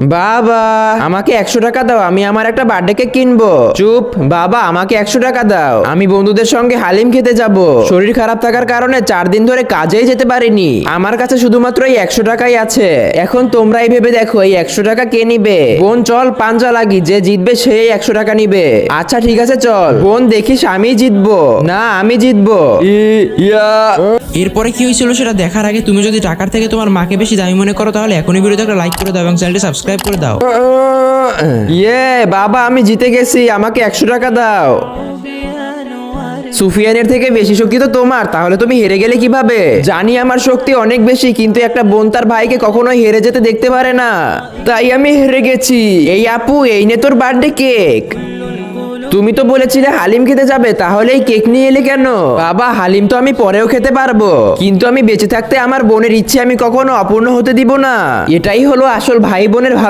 বাবা আমাকে 100 টাকা দাও, আমি আমার একটা বার্থডে কেক কিনবো। চুপ বাবা, আমাকে 100 টাকা দাও, আমি বন্ধুদের সঙ্গে হালিম খেতে যাব। শরীর খারাপ থাকার কারণে 4 দিন ধরে কাজেই যেতে পারিনি। আমার কাছে শুধুমাত্র এই 100 টাকাই আছে। এখন তোমরাই ভেবে দেখো এই 100 টাকা কে নিবে। বোন চল পাঞ্জা লাগি, যে জিতবে সেই 100 টাকা নিবে। আচ্ছা ঠিক আছে চল। বোন দেখিস আমি জিতবো। না আমি জিতবো। এরপরে কি হয়েছিল সেটা দেখার আগে তুমি যদি টাকার থেকে তোমার মাকে বেশি দামি মনে করো তাহলে এখনই ভিডিওতে একটা লাইক করে দাও এবং চ্যানেলটি সাবস্ক্রাইব করে দাও। বাবা আমি জিতে গেছি, আমাকে 100 টাকা দাও। সুফিয়ানের থেকে বেশি শক্তি তো তোমার, তাহলে তুমি হেরে গেলে কিভাবে? জানি আমার শক্তি অনেক বেশি, কিন্তু একটা বোন তার ভাইকে কখনোই হেরে যেতে দেখতে পারে না, তাই আমি হেরে গেছি। এই আপু, এই নে তোর বার্থডে কেক। তুমি তো বলেছিলে হালিম খেতে যাবে, তাহলে এই কেক নিয়ে এলে কেন? বাবা হালিম তো আমি পরেও খেতে পারবো, কিন্তু আমি বেঁচে থাকতে আমার বোনের ইচ্ছে আমি কখনো অপূর্ণ হতে দিব না। এটাই হলো আসল ভাই বোনের